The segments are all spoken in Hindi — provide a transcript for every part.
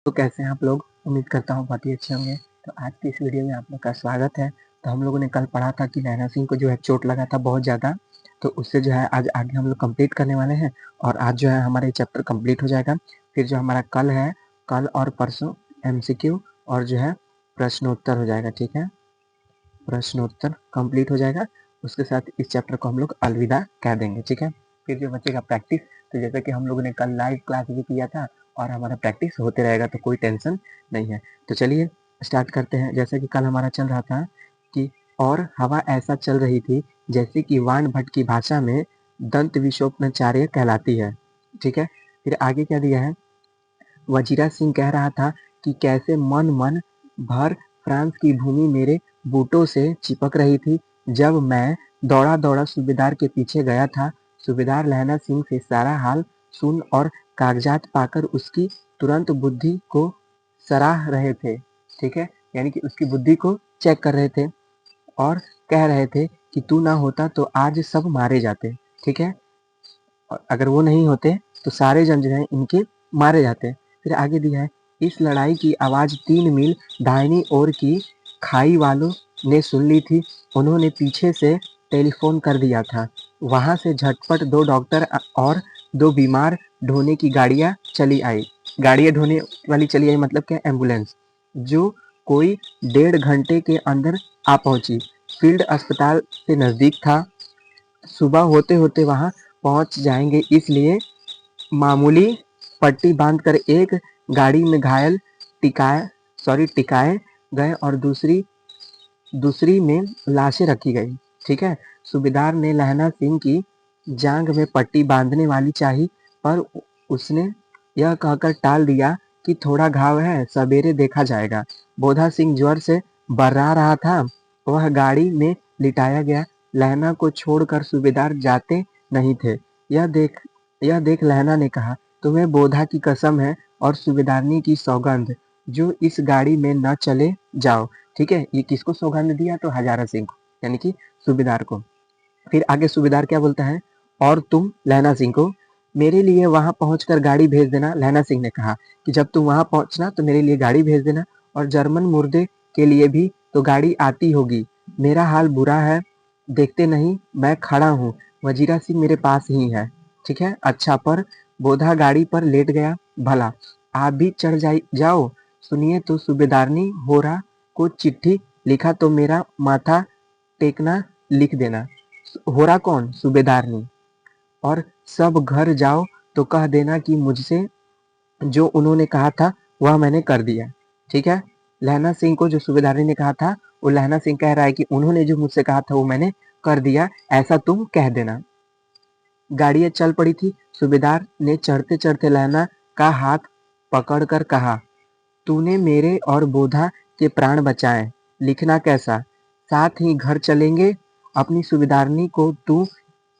तो कैसे हैं आप लोग? उम्मीद करता हूँ बहुत ही अच्छे होंगे। तो आज की इस वीडियो में आप लोग का स्वागत है। तो हम लोगों ने कल पढ़ा था कि नैना सिंह को जो है चोट लगा था बहुत ज़्यादा, तो उससे जो है आज आगे हम लोग कंप्लीट करने वाले हैं और आज जो है हमारा ये चैप्टर कंप्लीट हो जाएगा। फिर जो हमारा कल है, कल और परसों एमसीक्यू और जो है प्रश्नोत्तर हो जाएगा, ठीक है? प्रश्नोत्तर कंप्लीट हो जाएगा। उसके साथ इस चैप्टर को हम लोग अलविदा कह देंगे, ठीक है? फिर जो बचेगा प्रैक्टिस, तो जैसा कि हम लोगों ने कल लाइव क्लास भी किया था और हमारा प्रैक्टिस होते रहेगा, तो कोई टेंशन नहीं है। तो चलिए स्टार्ट करते हैं। जैसा कि कल हमारा चल रहा था कि और हवा ऐसा चल रही थी जैसे कि वाण भट्ट की भाषा में दंत विशोपनाचार्य कहलाती है, ठीक है? फिर आगे क्या दिया है? वजीरा सिंह कह रहा था कि कैसे मन मन भर फ्रांस की भूमि मेरे बूटों से चिपक रही थी जब मैं दौड़ा दौड़ा सूबेदार के पीछे गया था। सूबेदार लहना सिंह से सारा हाल सुन और कागजात पाकर उसकी तुरंत बुद्धि को सराह रहे थे, ठीक है? यानी कि उसकी बुद्धि को चेक कर रहे थे और कह रहे थे कि तू ना होता तो आज सब मारे जाते, ठीक है? और अगर वो नहीं होते तो सारे जन जो है इनके मारे जाते। फिर आगे दिया है, इस लड़ाई की आवाज़ 3 मील दाहिनी ओर की खाई वालों ने सुन ली थी। उन्होंने पीछे से टेलीफोन कर दिया था। वहां से झटपट 2 डॉक्टर और 2 बीमार ढोने की गाड़ियां चली आई। गाड़ियां ढोने वाली चली आई मतलब क्या? एम्बुलेंस, जो कोई 1.5 घंटे के अंदर आ पहुंची। फील्ड अस्पताल से नजदीक था। सुबह होते होते वहां पहुंच जाएंगे, इसलिए मामूली पट्टी बांधकर एक गाड़ी में घायल टिकाए गए और दूसरी दूसरी में लाशें रखी गई, ठीक है? सूबेदार ने लहना सिंह की जांघ में पट्टी बांधने वाली चाही, पर उसने यह कहकर टाल दिया कि थोड़ा घाव है, सवेरे देखा जाएगा। बोधा सिंह ज्वर से बर्रा रहा था। वह गाड़ी में लिटाया गया। लहना को छोड़कर सूबेदार जाते नहीं थे। यह देख लहना ने कहा, तुम्हें बोधा की कसम है और सूबेदारनी की सौगंध, जो इस गाड़ी में न चले जाओ, ठीक है? ये किसको सौगंध दिया? तो हजारा सिंह को, यानी कि सूबेदार को। फिर आगे सूबेदार क्या बोलता है? और तुम लहना सिंह को मेरे लिए वहां पहुंचकर गाड़ी भेज देना। लहना सिंह ने कहा कि जब तुम वहां पहुंचना तो मेरे लिए गाड़ी भेज देना और जर्मन मुर्दे के लिए भी तो गाड़ी आती होगी। मेरा हाल बुरा है, देखते नहीं मैं खड़ा हूँ। वजीरा सिंह मेरे पास ही है, ठीक है? अच्छा, पर बोधा गाड़ी पर लेट गया। भला आप भी चढ़ जाओ। सुनिए तो सूबेदारनी होरा को चिट्ठी लिखा तो मेरा माथा टेकना लिख देना। होरा कौन? सूबेदारनी। और सब घर जाओ तो कह देना कि मुझसे जो उन्होंने कहा था वह मैंने कर दिया, ठीक है? लहना सिंह को जो सूबेदारनी ने कहा था, वो लहना सिंह कह रहा है कि उन्होंने जो मुझसे कहा था वो मैंने कर दिया, ऐसा तुम कह देना। गाड़ियां चल पड़ी थी। सूबेदार ने चढ़ते चढ़ते लहना का हाथ पकड़कर कहा, तूने मेरे और बोधा के प्राण बचाए, लिखना कैसा? साथ ही घर चलेंगे। अपनी सूबेदारनी को तू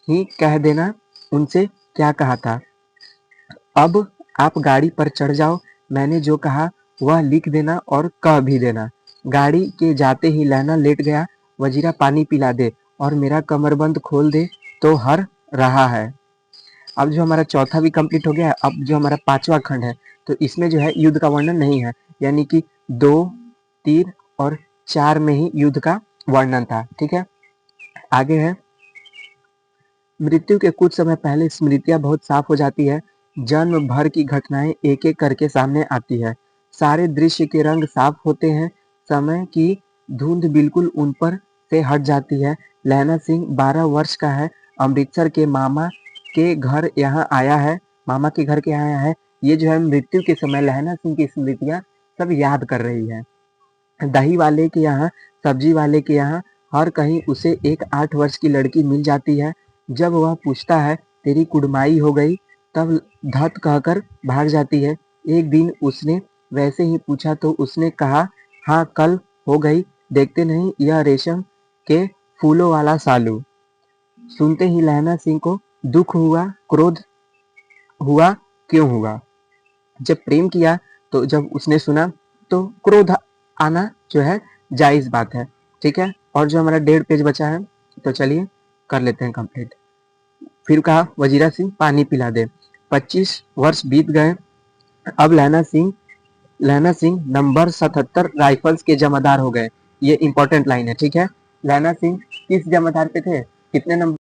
ही कह देना उनसे क्या कहा था। अब आप गाड़ी पर चढ़ जाओ। मैंने जो कहा वह लिख देना और कह भी देना। गाड़ी के जाते ही लहना लेट गया। वजीरा पानी पिला दे और मेरा कमरबंद खोल दे तो हर रहा है। अब जो हमारा चौथा भी कंप्लीट हो गया है। अब जो हमारा 5वां खंड है, तो इसमें जो है युद्ध का वर्णन नहीं है, यानी कि 2, 3 और 4 में ही युद्ध का वर्णन था, ठीक है? आगे है, मृत्यु के कुछ समय पहले स्मृतियां बहुत साफ हो जाती है। जन्म भर की घटनाएं एक एक करके सामने आती है। सारे दृश्य के रंग साफ होते हैं। समय की धुंध बिल्कुल उन पर से हट जाती है। लहना सिंह 12 वर्ष का है। अमृतसर के मामा के घर यहाँ आया है। मामा के घर के यहाँ आया है। ये जो है मृत्यु के समय लहना सिंह की स्मृतियां सब याद कर रही है। दही वाले के यहाँ, सब्जी वाले के यहाँ, हर कहीं उसे एक 8 वर्ष की लड़की मिल जाती है। जब वह पूछता है तेरी कुड़माई हो गई, तब धत कहकर भाग जाती है। एक दिन उसने वैसे ही पूछा तो उसने कहा, हाँ कल हो गई। देखते नहीं यह रेशम के फूलों वाला सालू। सुनते ही लहना सिंह को दुख हुआ, क्रोध हुआ। क्यों हुआ? जब प्रेम किया तो जब उसने सुना तो क्रोध आना जो है जायज बात है, ठीक है? और जो हमारा 1.5 पेज बचा है, तो चलिए कर लेते हैं कंप्लीट। फिर कहा वजीरा सिंह पानी पिला दे। 25 वर्ष बीत गए। अब लहना सिंह लैना सिंह नंबर 77 राइफल्स के जमादार हो गए। ये इंपॉर्टेंट लाइन है, ठीक है। लैना सिंह किस जमादार पे थे, कितने नंबर